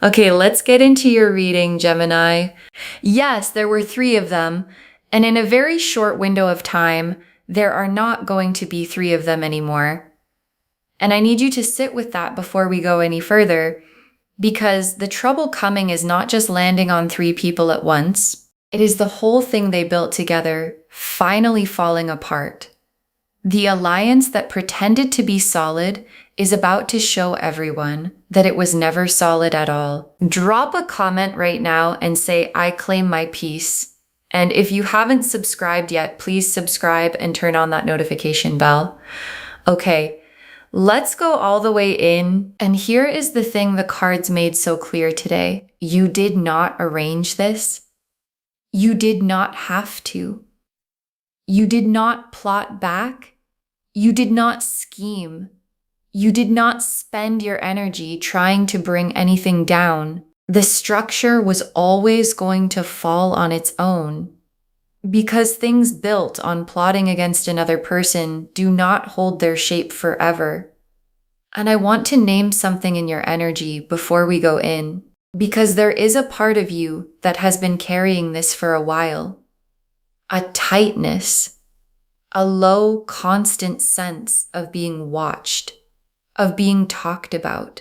Okay, let's get into your reading, Gemini. Yes, there were 3 of them, and in a very short window of time, there are not going to be 3 of them anymore. And I need you to sit with that before we go any further, because the trouble coming is not just landing on 3 people at once. It is the whole thing they built together finally falling apart. The alliance that pretended to be solid is about to show everyone that it was never solid at all. Drop a comment right now and say, I claim my peace. And if you haven't subscribed yet, please subscribe and turn on that notification bell. Okay, let's go all the way in. And here is the thing the cards made so clear today. You did not arrange this. You did not have to. You did not plot back. You did not scheme. You did not spend your energy trying to bring anything down. The structure was always going to fall on its own, because things built on plotting against another person do not hold their shape forever. And I want to name something in your energy before we go in, because there is a part of you that has been carrying this for a while. A tightness. A low, constant sense of being watched, of being talked about,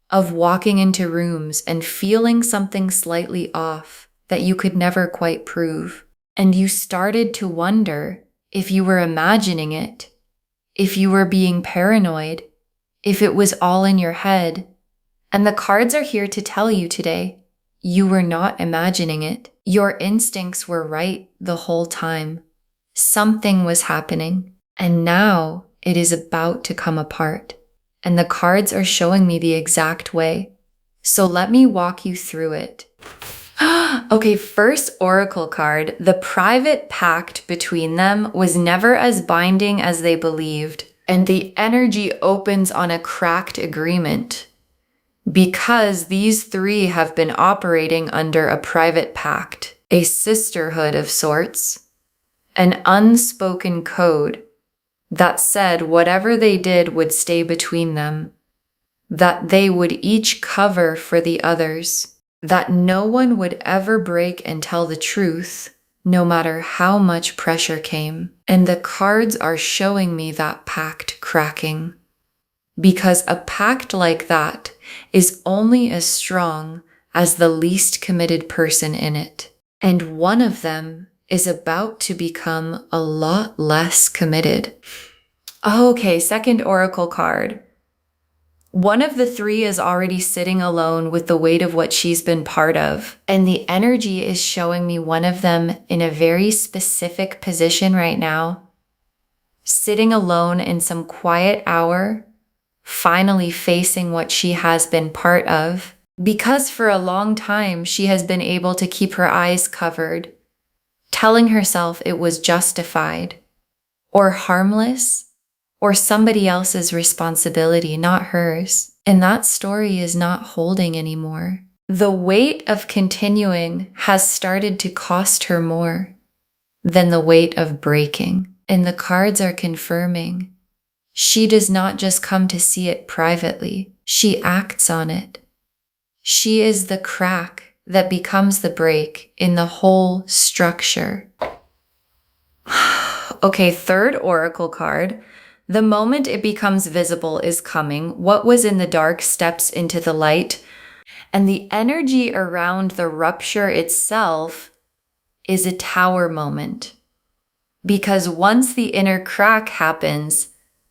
of walking into rooms and feeling something slightly off that you could never quite prove. And you started to wonder if you were imagining it, if you were being paranoid, if it was all in your head. And the cards are here to tell you today, you were not imagining it. Your instincts were right the whole time. Something was happening, and now it is about to come apart. And the cards are showing me the exact way. So let me walk you through it. Okay, first oracle card. The private pact between them was never as binding as they believed, and the energy opens on a cracked agreement. Because these 3 have been operating under a private pact, a sisterhood of sorts. An unspoken code that said whatever they did would stay between them, that they would each cover for the others, that no one would ever break and tell the truth, no matter how much pressure came. And the cards are showing me that pact cracking, because a pact like that is only as strong as the least committed person in it. And one of them is about to become a lot less committed. Okay, second oracle card. One of the 3 is already sitting alone with the weight of what she's been part of. And the energy is showing me one of them in a very specific position right now, sitting alone in some quiet hour, finally facing what she has been part of. Because for a long time, she has been able to keep her eyes covered, telling herself it was justified, or harmless, or somebody else's responsibility, not hers. And that story is not holding anymore. The weight of continuing has started to cost her more than the weight of breaking. And the cards are confirming she does not just come to see it privately, she acts on it. She is the crack that becomes the break in the whole structure. Okay, third oracle card. The moment it becomes visible is coming. What was in the dark steps into the light. And the energy around the rupture itself is a tower moment. Because once the inner crack happens,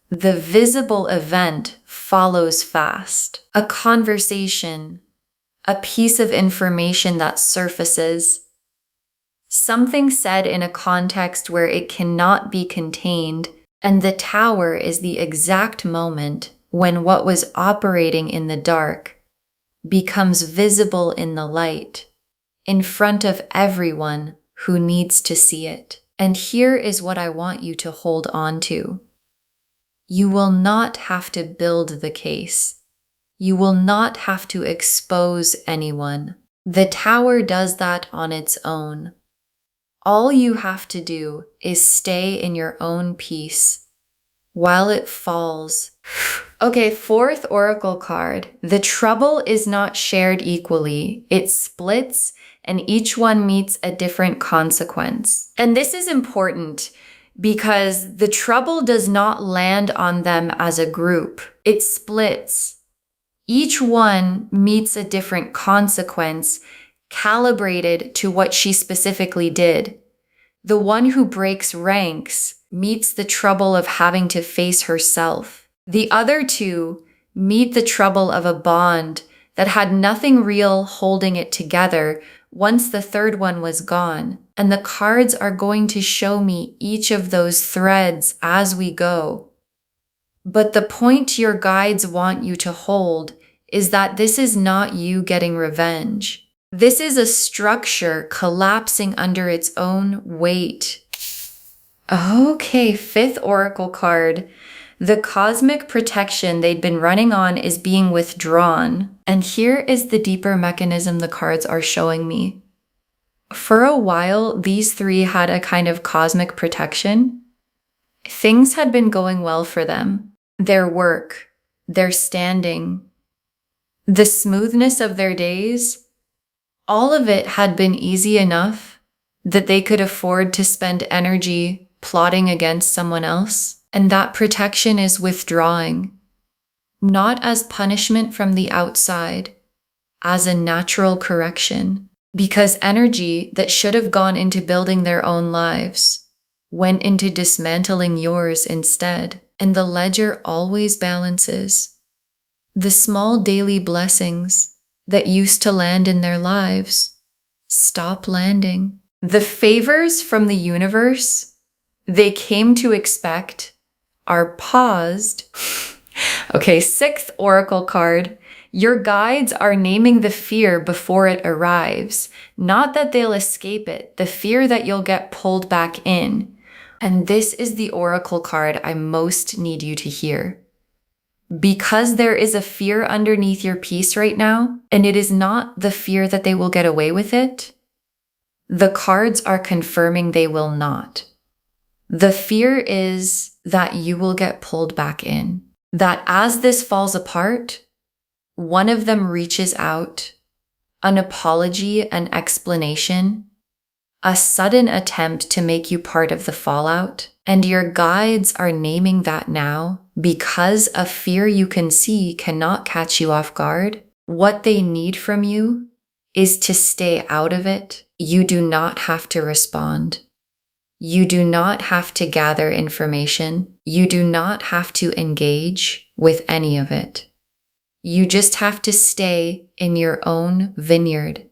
the visible event follows fast. A conversation, a piece of information that surfaces, something said in a context where it cannot be contained, and the tower is the exact moment when what was operating in the dark becomes visible in the light, in front of everyone who needs to see it. And here is what I want you to hold on to. You will not have to build the case. You will not have to expose anyone. The tower does that on its own. All you have to do is stay in your own peace, while it falls. Okay, fourth oracle card. The trouble is not shared equally. It splits, and each one meets a different consequence. And this is important because the trouble does not land on them as a group. It splits. Each one meets a different consequence calibrated to what she specifically did. The one who breaks ranks meets the trouble of having to face herself. The other two meet the trouble of a bond that had nothing real holding it together once the third one was gone. And the cards are going to show me each of those threads as we go. But the point your guides want you to hold is that this is not you getting revenge. This is a structure collapsing under its own weight. Okay, fifth oracle card. The cosmic protection they'd been running on is being withdrawn. And here is the deeper mechanism the cards are showing me. For a while, these three had a kind of cosmic protection. Things had been going well for them. Their work, their standing, the smoothness of their days, all of it had been easy enough that they could afford to spend energy plotting against someone else. And that protection is withdrawing, not as punishment from the outside, as a natural correction. Because energy that should have gone into building their own lives went into dismantling yours instead. And the ledger always balances. The small daily blessings that used to land in their lives stop landing. The favors from the universe they came to expect are paused. Okay, sixth oracle card. Your guides are naming the fear before it arrives. Not that they'll escape it, the fear that you'll get pulled back in. And this is the oracle card I most need you to hear. Because there is a fear underneath your piece right now, and it is not the fear that they will get away with it, the cards are confirming they will not. The fear is that you will get pulled back in. That as this falls apart, one of them reaches out, an apology, an explanation, a sudden attempt to make you part of the fallout, and your guides are naming that now because a fear you can see cannot catch you off guard. What they need from you is to stay out of it. You do not have to respond. You do not have to gather information. You do not have to engage with any of it. You just have to stay in your own vineyard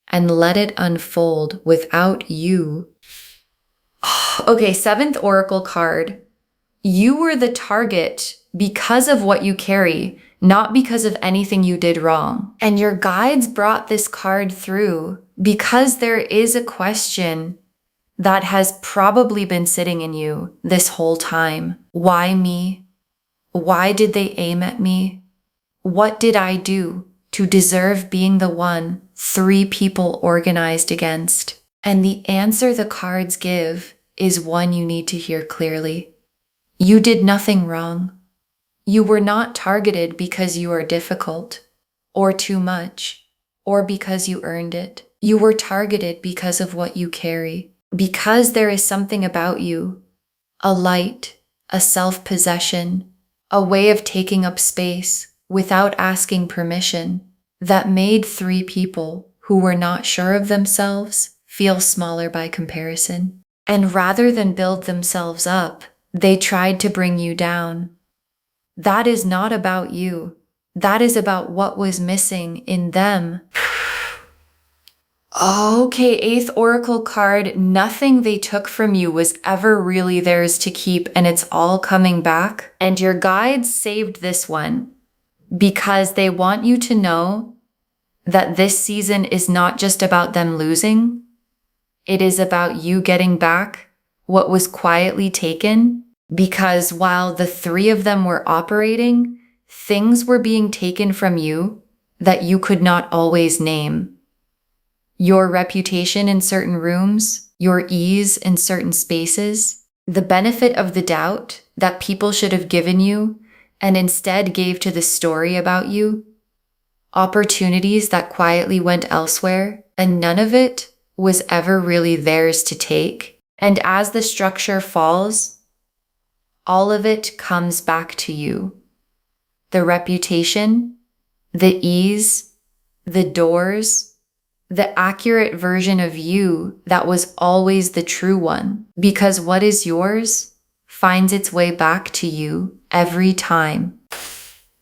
and let it unfold without you. Okay, seventh oracle card. You were the target because of what you carry, not because of anything you did wrong. And your guides brought this card through because there is a question that has probably been sitting in you this whole time. Why me? Why did they aim at me? What did I do to deserve being the one three people organized against? And the answer the cards give is one you need to hear clearly. You did nothing wrong. You were not targeted because you are difficult, or too much, or because you earned it. You were targeted because of what you carry, because there is something about you, a light, a self-possession, a way of taking up space without asking permission, that made three people who were not sure of themselves feel smaller by comparison. And rather than build themselves up, they tried to bring you down. That is not about you. That is about what was missing in them. Okay, eighth oracle card. Nothing they took from you was ever really theirs to keep, and it's all coming back. And your guides saved this one because they want you to know that this season is not just about them losing. It is about you getting back what was quietly taken, because while the three of them were operating, things were being taken from you that you could not always name. Your reputation in certain rooms, your ease in certain spaces, the benefit of the doubt that people should have given you and instead gave to the story about you, opportunities that quietly went elsewhere, and none of it was ever really theirs to take. And as the structure falls, all of it comes back to you. The reputation, the ease, the doors, the accurate version of you that was always the true one. Because what is yours finds its way back to you every time.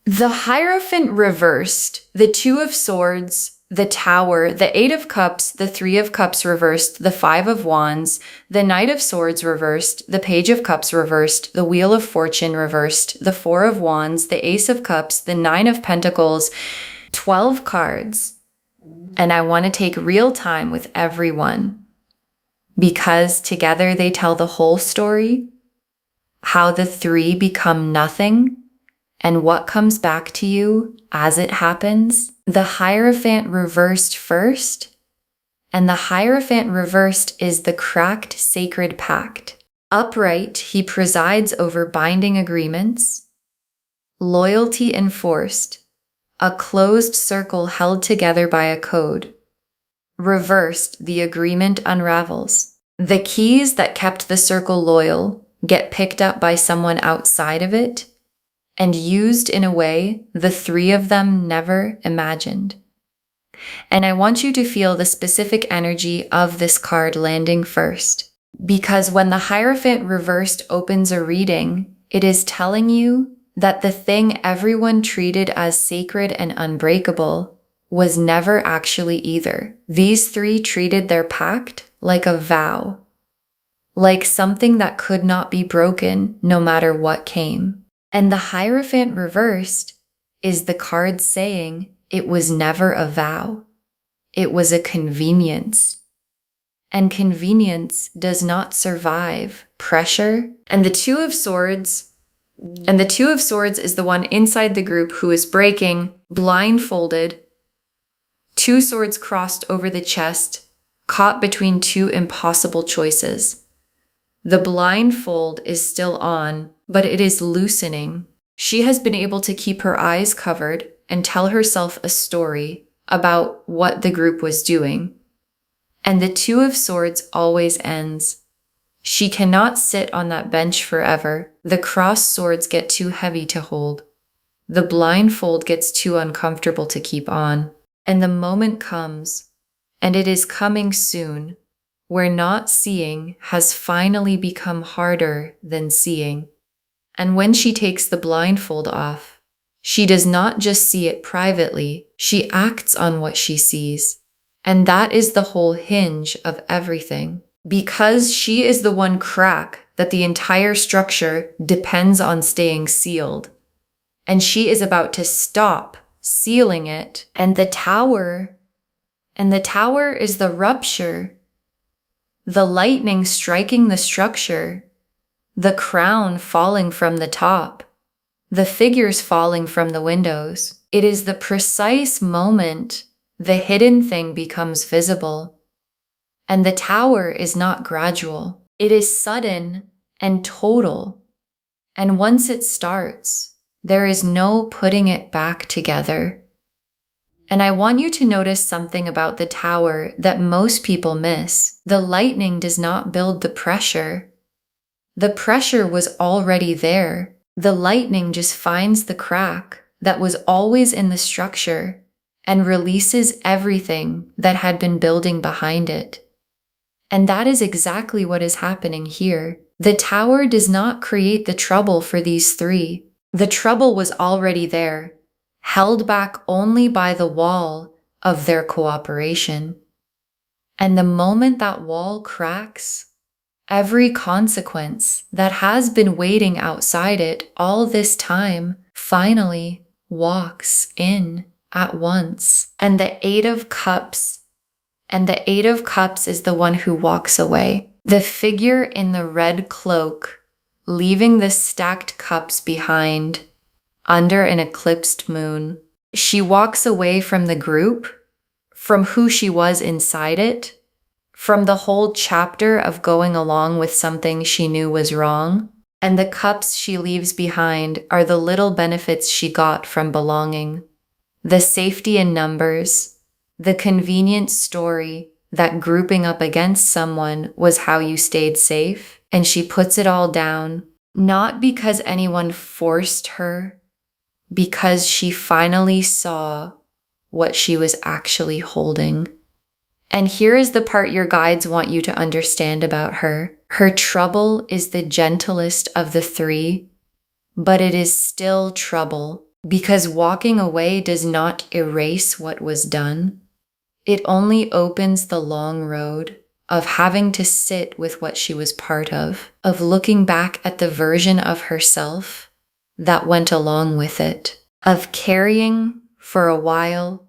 The Hierophant reversed, the Two of Swords, the Tower, the Eight of Cups, the Three of Cups reversed, the Five of Wands, the Knight of Swords reversed, the Page of Cups reversed, the Wheel of Fortune reversed, the Four of Wands, the Ace of Cups, the Nine of Pentacles, 12 cards. And I want to take real time with everyone because together they tell the whole story, how the three become nothing, and what comes back to you as it happens. The Hierophant reversed first, and the Hierophant reversed is the cracked sacred pact. Upright, he presides over binding agreements, loyalty enforced, a closed circle held together by a code. Reversed, the agreement unravels. The keys that kept the circle loyal get picked up by someone outside of it and used in a way the three of them never imagined. And I want you to feel the specific energy of this card landing first, because when the Hierophant reversed opens a reading, it is telling you that the thing everyone treated as sacred and unbreakable was never actually either. These three treated their pact like a vow, like something that could not be broken no matter what came. And the Hierophant reversed is the card saying it was never a vow. It was a convenience. And convenience does not survive pressure. And the Two of Swords is the one inside the group who is breaking, blindfolded, two swords crossed over the chest, caught between two impossible choices. The blindfold is still on, but it is loosening. She has been able to keep her eyes covered and tell herself a story about what the group was doing. And the Two of Swords always ends. She cannot sit on that bench forever. The crossed swords get too heavy to hold. The blindfold gets too uncomfortable to keep on. And the moment comes, and it is coming soon, where not seeing has finally become harder than seeing. And when she takes the blindfold off, she does not just see it privately, she acts on what she sees. And that is the whole hinge of everything. Because she is the one crack that the entire structure depends on staying sealed. And she is about to stop sealing it. And the tower is the rupture, the lightning striking the structure, the crown falling from the top, the figures falling from the windows. It is the precise moment the hidden thing becomes visible. And the tower is not gradual. It is sudden and total. And once it starts, there is no putting it back together. And I want you to notice something about the tower that most people miss. The lightning does not build the pressure. The pressure was already there. The lightning just finds the crack that was always in the structure and releases everything that had been building behind it. And that is exactly what is happening here. The tower does not create the trouble for these three. The trouble was already there, held back only by the wall of their cooperation. And the moment that wall cracks, every consequence that has been waiting outside it all this time finally walks in at once. And the Eight of Cups is the one who walks away. The figure in the red cloak, leaving the stacked cups behind under an eclipsed moon. She walks away from the group, from who she was inside it, from the whole chapter of going along with something she knew was wrong. And the cups she leaves behind are the little benefits she got from belonging. The safety in numbers, the convenient story that grouping up against someone was how you stayed safe, and she puts it all down, not because anyone forced her, because she finally saw what she was actually holding. And here is the part your guides want you to understand about her. Her trouble is the gentlest of the three, but it is still trouble because walking away does not erase what was done. It only opens the long road of having to sit with what she was part of looking back at the version of herself that went along with it, of carrying for a while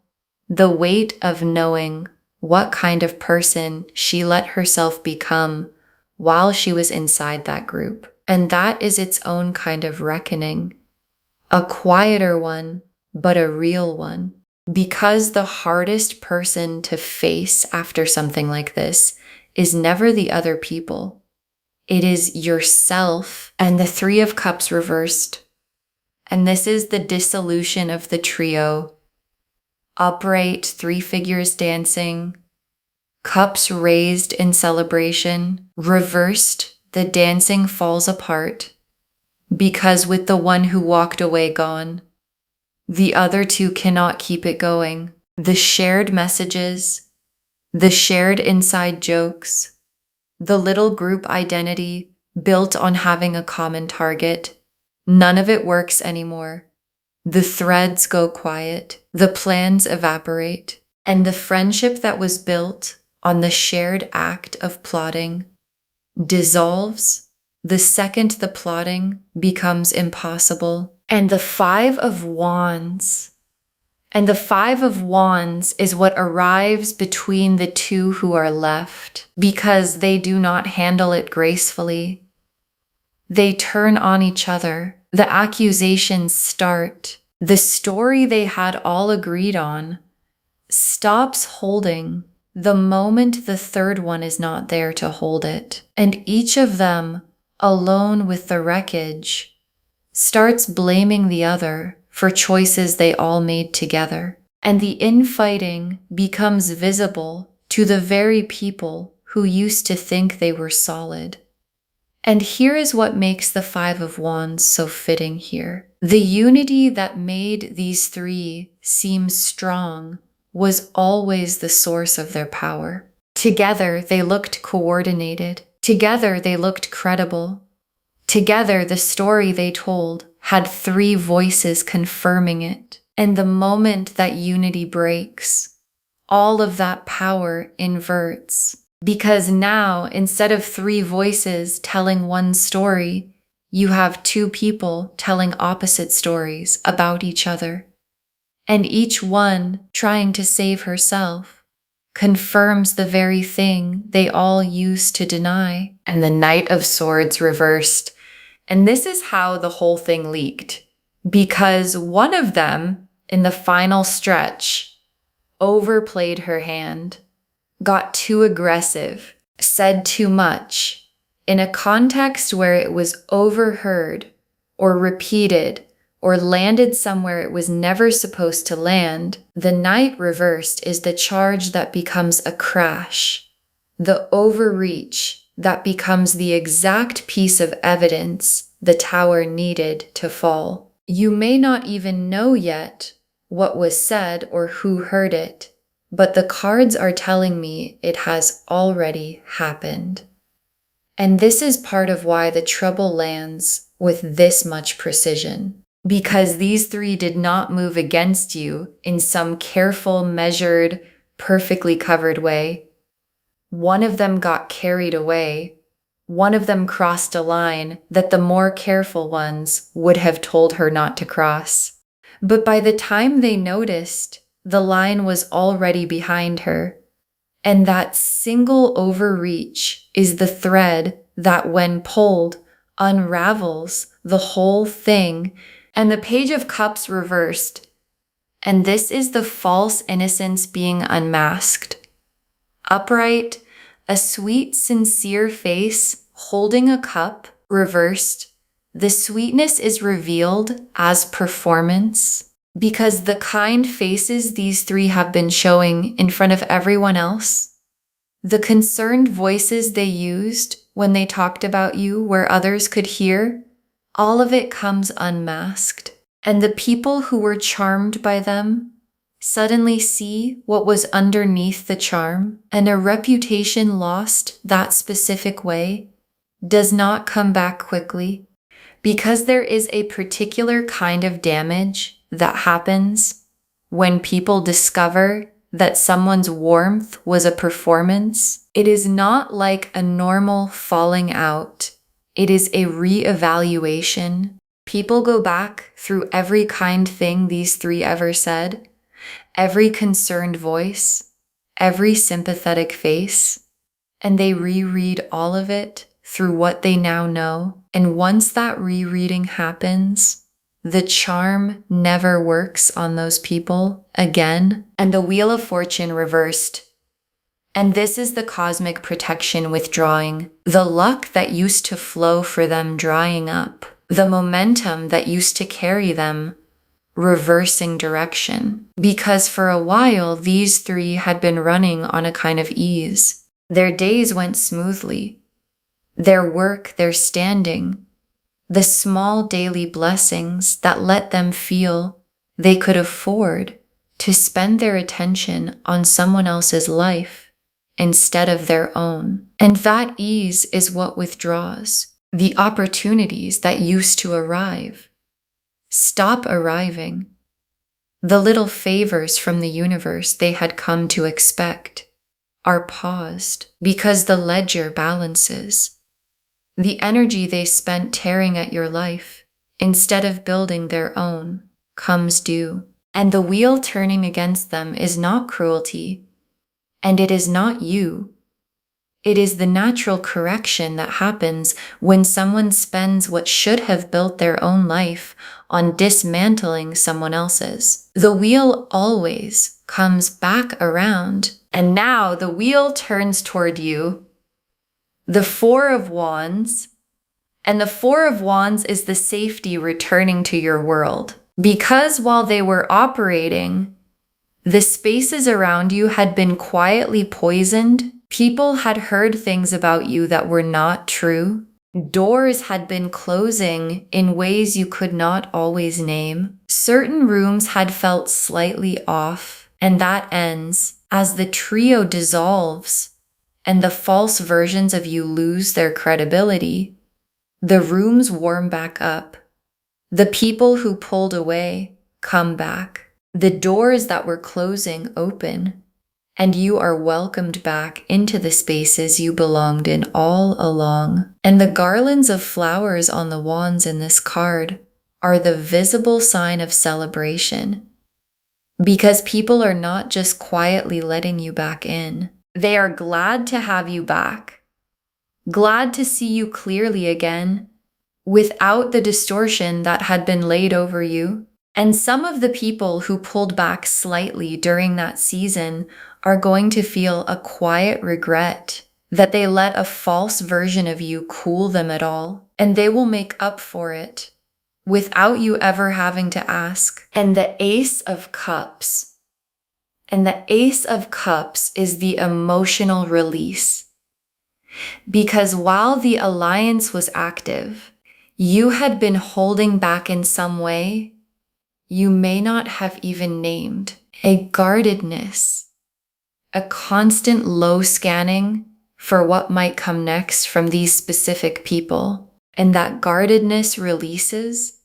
the weight of knowing what kind of person she let herself become while she was inside that group. And that is its own kind of reckoning, a quieter one, but a real one. Because the hardest person to face after something like this is never the other people. It is yourself and the Three of Cups reversed. And this is the dissolution of the trio. Upright, three figures dancing, cups raised in celebration, reversed, the dancing falls apart, because with the one who walked away gone, the other two cannot keep it going. The shared messages, the shared inside jokes, the little group identity built on having a common target, none of it works anymore. The threads go quiet, the plans evaporate, and the friendship that was built on the shared act of plotting dissolves the second the plotting becomes impossible. And the Five of Wands is what arrives between the two who are left because they do not handle it gracefully. They turn on each other. The accusations start. The story they had all agreed on stops holding the moment the third one is not there to hold it. And each of them, alone with the wreckage, starts blaming the other for choices they all made together. And the infighting becomes visible to the very people who used to think they were solid. And here is what makes the Five of Wands so fitting here. The unity that made these three seem strong was always the source of their power. Together, they looked coordinated. Together, they looked credible. Together, the story they told had three voices confirming it. And the moment that unity breaks, all of that power inverts. Because now, instead of three voices telling one story, you have two people telling opposite stories about each other. And each one, trying to save herself, confirms the very thing they all used to deny. And the Knight of Swords reversed. And this is how the whole thing leaked. Because one of them, in the final stretch, overplayed her hand, got too aggressive, said too much, in a context where it was overheard or repeated or landed somewhere it was never supposed to land. The Knight reversed is the charge that becomes a crash, the overreach that becomes the exact piece of evidence the tower needed to fall. You may not even know yet what was said or who heard it, but the cards are telling me it has already happened. And this is part of why the trouble lands with this much precision. Because these three did not move against you in some careful, measured, perfectly covered way. One of them got carried away. One of them crossed a line that the more careful ones would have told her not to cross. But by the time they noticed, the line was already behind her. And that single overreach is the thread that, when pulled, unravels the whole thing. And the Page of Cups reversed. And this is the false innocence being unmasked. Upright, a sweet, sincere face holding a cup reversed. The sweetness is revealed as performance because the kind faces these three have been showing in front of everyone else, the concerned voices they used when they talked about you where others could hear, all of it comes unmasked. And the people who were charmed by them suddenly see what was underneath the charm, and a reputation lost that specific way does not come back quickly because there is a particular kind of damage that happens when people discover that someone's warmth was a performance. It is not like a normal falling out. It is a reevaluation. People go back through every kind thing these three ever said, every concerned voice, every sympathetic face, and they reread all of it through what they now know. And once that rereading happens, the charm never works on those people again, and the Wheel of Fortune reversed. And this is the cosmic protection withdrawing, the luck that used to flow for them drying up, the momentum that used to carry them reversing direction. Because for a while, these three had been running on a kind of ease. Their days went smoothly. Their work, their standing, the small daily blessings that let them feel they could afford to spend their attention on someone else's life instead of their own. And that ease is what withdraws. The opportunities that used to arrive stop arriving. The little favors from the universe they had come to expect are paused because the ledger balances. The energy they spent tearing at your life, instead of building their own, comes due. And the wheel turning against them is not cruelty, and it is not you. It is the natural correction that happens when someone spends what should have built their own life on dismantling someone else's. The wheel always comes back around, and now the wheel turns toward you. The Four of Wands, and the Four of Wands is the safety returning to your world. Because while they were operating, the spaces around you had been quietly poisoned. People had heard things about you that were not true. Doors had been closing in ways you could not always name. Certain rooms had felt slightly off, and that ends as the trio dissolves and the false versions of you lose their credibility. The rooms warm back up. The people who pulled away come back. The doors that were closing open, and you are welcomed back into the spaces you belonged in all along. And the garlands of flowers on the wands in this card are the visible sign of celebration, because people are not just quietly letting you back in. They are glad to have you back, glad to see you clearly again, without the distortion that had been laid over you. And some of the people who pulled back slightly during that season are going to feel a quiet regret that they let a false version of you cool them at all, and they will make up for it without you ever having to ask. And the Ace of Cups. And the Ace of Cups is the emotional release. Because while the alliance was active, you had been holding back in some way you may not have even named. A guardedness, a constant low scanning for what might come next from these specific people. And that guardedness releases.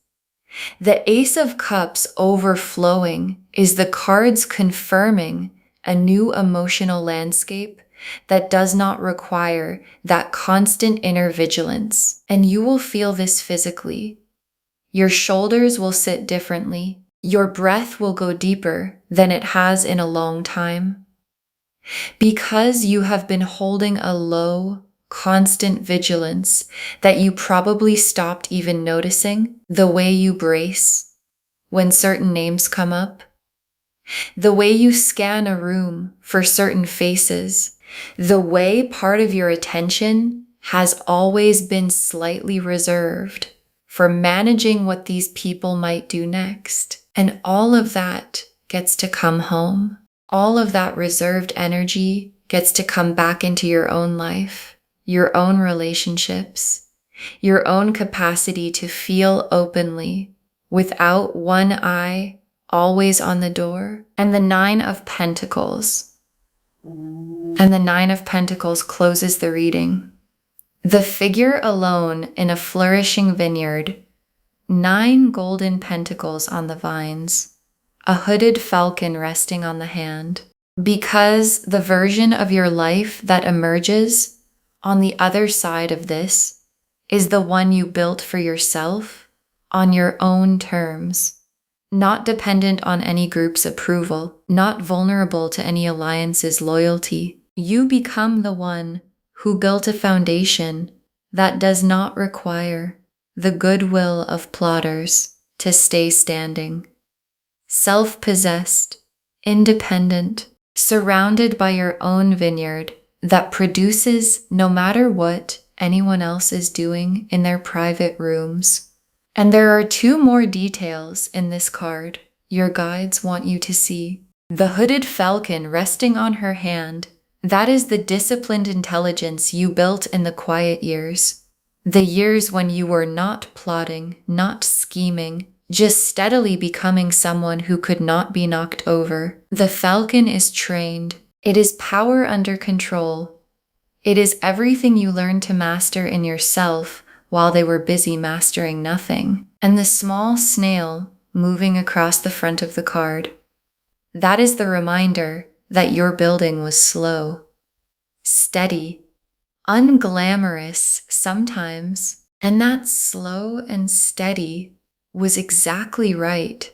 The Ace of Cups overflowing is the cards confirming a new emotional landscape that does not require that constant inner vigilance. And you will feel this physically. Your shoulders will sit differently. Your breath will go deeper than it has in a long time. Because you have been holding a low, constant vigilance that you probably stopped even noticing, the way you brace when certain names come up, the way you scan a room for certain faces, the way part of your attention has always been slightly reserved for managing what these people might do next. And all of that gets to come home. All of that reserved energy gets to come back into your own life, your own relationships, your own capacity to feel openly without one eye always on the door. And the 9 of Pentacles. And the 9 of Pentacles closes the reading. The figure alone in a flourishing vineyard, 9 golden pentacles on the vines, a hooded falcon resting on the hand. Because the version of your life that emerges on the other side of this is the one you built for yourself on your own terms, not dependent on any group's approval, not vulnerable to any alliance's loyalty. You become the one who built a foundation that does not require the goodwill of plotters to stay standing. Self-possessed, independent, surrounded by your own vineyard that produces no matter what anyone else is doing in their private rooms. And there are 2 more details in this card your guides want you to see. The hooded falcon resting on her hand, that is the disciplined intelligence you built in the quiet years. The years when you were not plotting, not scheming, just steadily becoming someone who could not be knocked over. The falcon is trained. It is power under control. It is everything you learned to master in yourself while they were busy mastering nothing. And the small snail moving across the front of the card, that is the reminder that your building was slow, steady, unglamorous sometimes, and that slow and steady was exactly right,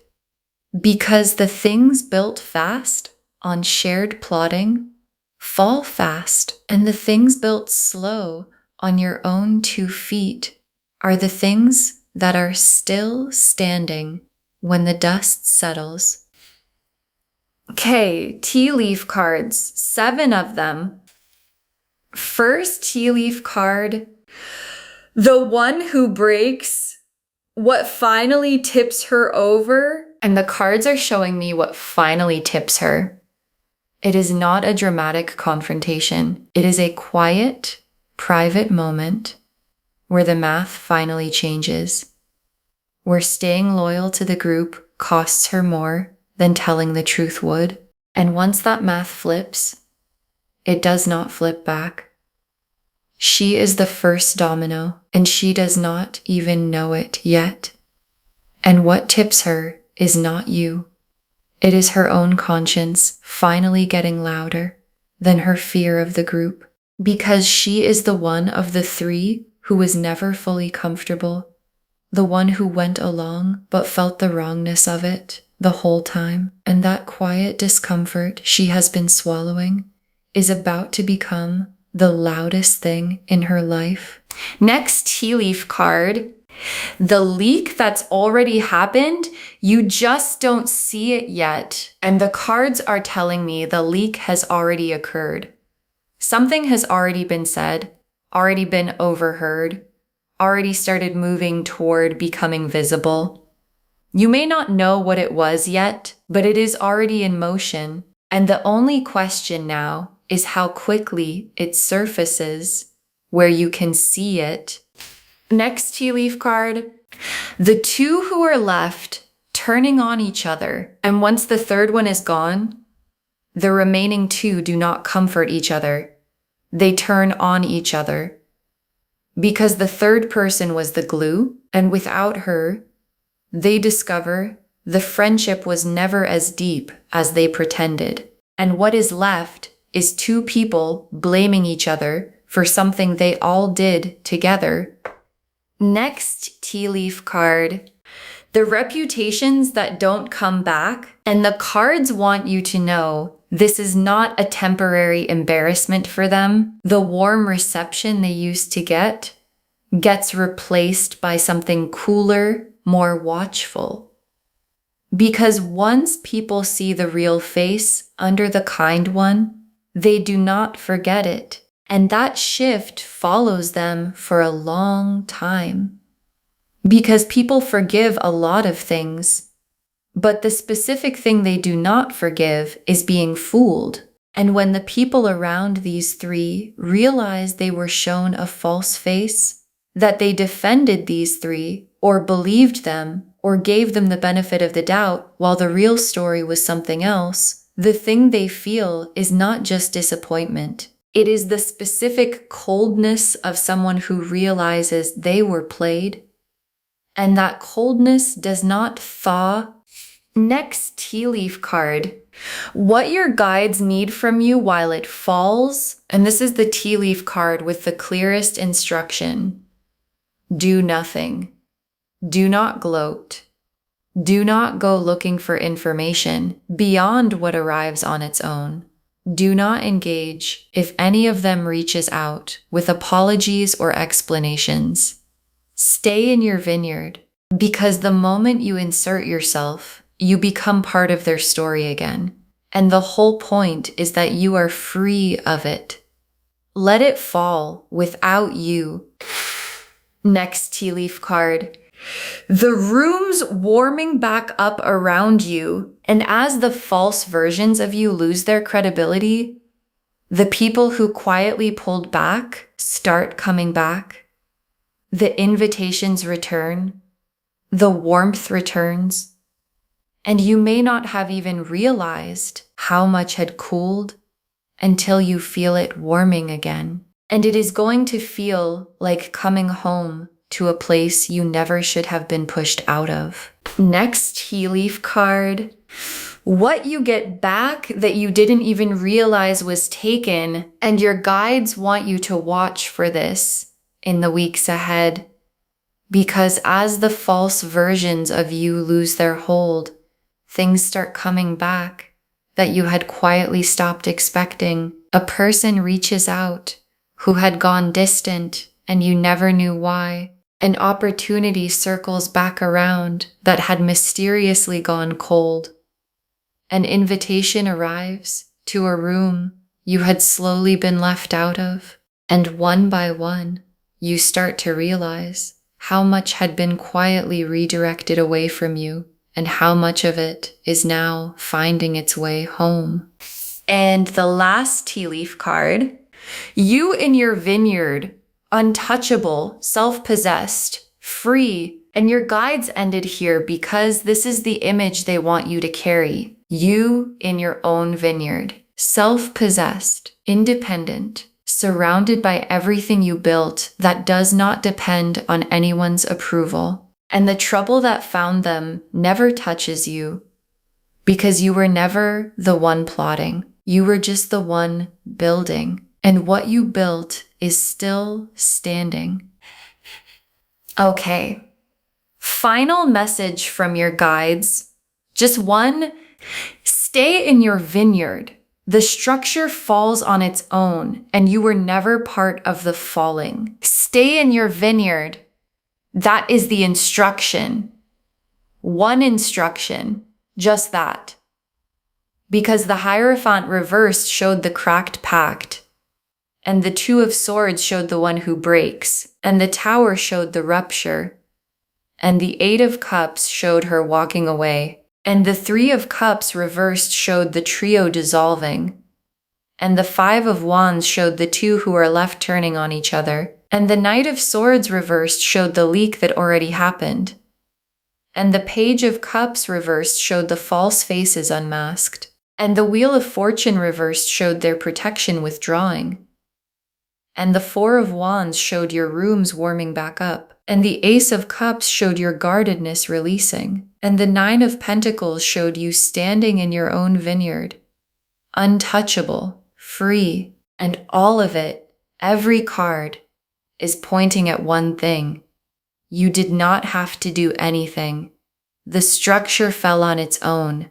because the things built fast on shared plotting fall fast, and the things built slow on your own 2 feet are the things that are still standing when the dust settles. Okay, tea leaf cards, 7 of them. First tea leaf card, the one who breaks what finally tips her over. And the cards are showing me what finally tips her. It is not a dramatic confrontation. It is a quiet, private moment where the math finally changes, where staying loyal to the group costs her more than telling the truth would. And once that math flips, it does not flip back. She is the first domino, and she does not even know it yet. And what tips her is not you. It is her own conscience finally getting louder than her fear of the group, because she is the one of the 3 who was never fully comfortable, the one who went along but felt the wrongness of it the whole time. And that quiet discomfort she has been swallowing is about to become the loudest thing in her life. Next tea leaf card, the leak that's already happened, you just don't see it yet. And the cards are telling me the leak has already occurred. Something has already been said, already been overheard, already started moving toward becoming visible. You may not know what it was yet, but it is already in motion. And the only question now is how quickly it surfaces where you can see it. Next tea leaf card, the 2 who are left turning on each other. And once the 3rd one is gone, the remaining 2 do not comfort each other. They turn on each other. Because the 3rd person was the glue, and without her, they discover the friendship was never as deep as they pretended. And what is left is 2 people blaming each other for something they all did together. Next tea leaf card, the reputations that don't come back. And the cards want you to know this is not a temporary embarrassment for them. The warm reception they used to get gets replaced by something cooler, more watchful. Because once people see the real face under the kind one, they do not forget it. And that shift follows them for a long time. because people forgive a lot of things, but the specific thing they do not forgive is being fooled. And when the people around these three realized they were shown a false face, that they defended these three, or believed them, or gave them the benefit of the doubt while the real story was something else, the thing they feel is not just disappointment. It is the specific coldness of someone who realizes they were played, and that coldness does not thaw. Next tea leaf card. What your guides need from you while it falls, and this is the tea leaf card with the clearest instruction. Do nothing. Do not gloat. Do not go looking for information beyond what arrives on its own. Do not engage if any of them reaches out with apologies or explanations. Stay in your vineyard, because the moment you insert yourself, you become part of their story again. And the whole point is that you are free of it. Let it fall without you. Next tea leaf card. The room's warming back up around you, and as the false versions of you lose their credibility, the people who quietly pulled back start coming back. The invitations return. The warmth returns. And you may not have even realized how much had cooled until you feel it warming again. And it is going to feel like coming home to a place you never should have been pushed out of. Next tea leaf card. What you get back that you didn't even realize was taken, and your guides want you to watch for this in the weeks ahead. Because as the false versions of you lose their hold, things start coming back that you had quietly stopped expecting. A person reaches out who had gone distant and you never knew why. An opportunity circles back around that had mysteriously gone cold. An invitation arrives to a room you had slowly been left out of. And one by one, you start to realize how much had been quietly redirected away from you, and how much of it is now finding its way home. And the last tea leaf card. You in your vineyard, untouchable, self-possessed, free, and your guides ended here because this is the image they want you to carry. You in your own vineyard, self-possessed, independent, surrounded by everything you built that does not depend on anyone's approval. And the trouble that found them never touches you because you were never the one plotting. You were just the one building. And what you built is still standing. Okay. Final message from your guides. Just one. Stay in your vineyard. The structure falls on its own, and you were never part of the falling. Stay in your vineyard. That is the instruction. One instruction. Just that. Because the Hierophant reversed showed the cracked pact. And the Two of Swords showed the one who breaks, and the Tower showed the rupture, and the Eight of Cups showed her walking away, and the Three of Cups reversed showed the trio dissolving, and the Five of Wands showed the two who are left turning on each other, and the Knight of Swords reversed showed the leak that already happened, and the Page of Cups reversed showed the false faces unmasked, and the Wheel of Fortune reversed showed their protection withdrawing. And the Four of Wands showed your rooms warming back up. And the Ace of Cups showed your guardedness releasing. And the Nine of Pentacles showed you standing in your own vineyard. Untouchable, free, and all of it, every card, is pointing at one thing. You did not have to do anything. The structure fell on its own,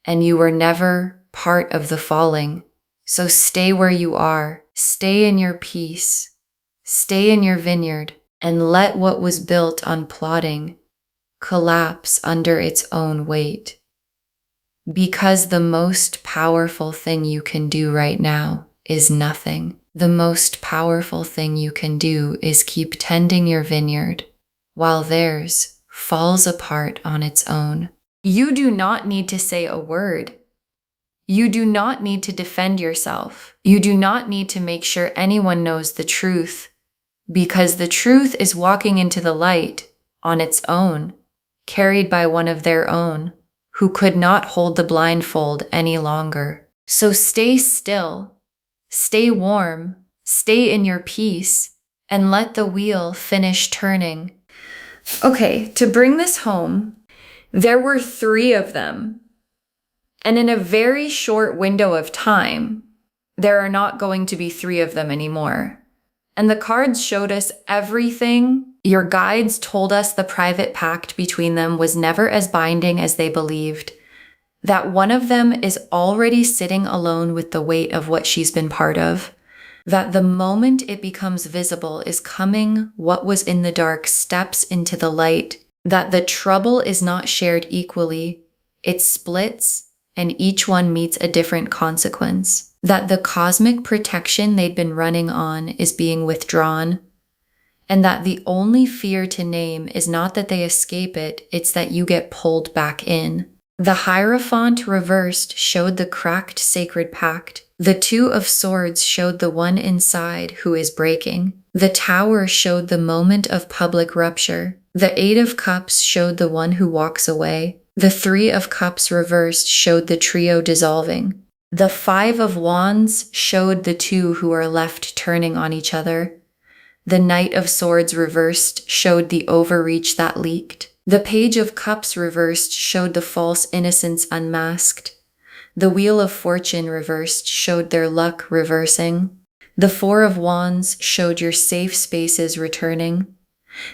and you were never part of the falling. So stay where you are. Stay in your peace, stay in your vineyard, and let what was built on plotting collapse under its own weight. Because the most powerful thing you can do right now is nothing. The most powerful thing you can do is keep tending your vineyard while theirs falls apart on its own. You do not need to say a word. You do not need to defend yourself. You do not need to make sure anyone knows the truth, because the truth is walking into the light on its own, carried by one of their own, who could not hold the blindfold any longer. So stay still, stay warm, stay in your peace, and let the wheel finish turning. Okay, to bring this home, there were 3 of them. And in a very short window of time, there are not going to be 3 of them anymore. And the cards showed us everything. Your guides told us the private pact between them was never as binding as they believed. That one of them is already sitting alone with the weight of what she's been part of. That the moment it becomes visible is coming what was in the dark steps into the light. That the trouble is not shared equally. It splits, and each one meets a different consequence. That the cosmic protection they'd been running on is being withdrawn. And that the only fear to name is not that they escape it, it's that you get pulled back in. The Hierophant reversed showed the cracked sacred pact. The 2 of Swords showed the one inside who is breaking. The Tower showed the moment of public rupture. The 8 of Cups showed the one who walks away. The 3 of Cups reversed showed the trio dissolving. The 5 of Wands showed the 2 who are left turning on each other. The Knight of Swords reversed showed the overreach that leaked. The Page of Cups reversed showed the false innocence unmasked. The Wheel of Fortune reversed showed their luck reversing. The 4 of Wands showed your safe spaces returning.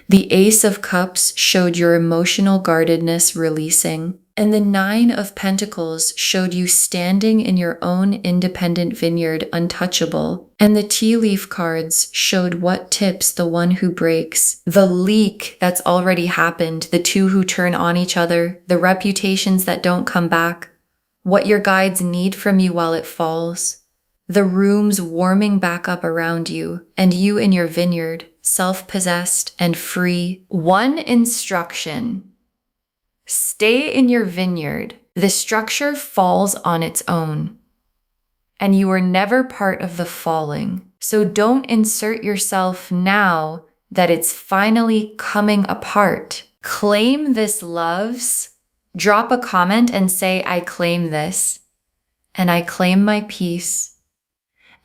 The Ace of Cups showed your emotional guardedness releasing. And the 9 of Pentacles showed you standing in your own independent vineyard untouchable. And the tea leaf cards showed what tips the one who breaks, the leak that's already happened, the 2 who turn on each other, the reputations that don't come back, what your guides need from you while it falls, the rooms warming back up around you, and you in your vineyard, self-possessed and free. One instruction: stay in your vineyard. The structure falls on its own, and you are never part of the falling. So don't insert yourself now that it's finally coming apart. Claim this, loves. Drop a comment and say, I claim this, and I claim my peace,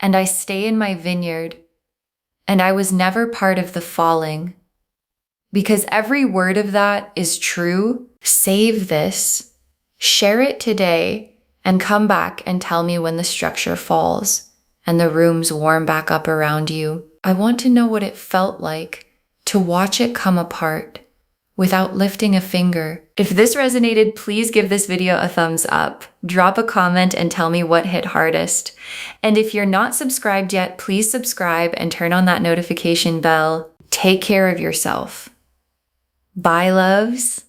and I stay in my vineyard, and I was never part of the falling. Because every word of that is true. Save this, share it today, and come back and tell me when the structure falls and the rooms warm back up around you. I want to know what it felt like to watch it come apart without lifting a finger. If this resonated, please give this video a thumbs up. Drop a comment and tell me what hit hardest. And if you're not subscribed yet, please subscribe and turn on that notification bell. Take care of yourself. Bye, loves.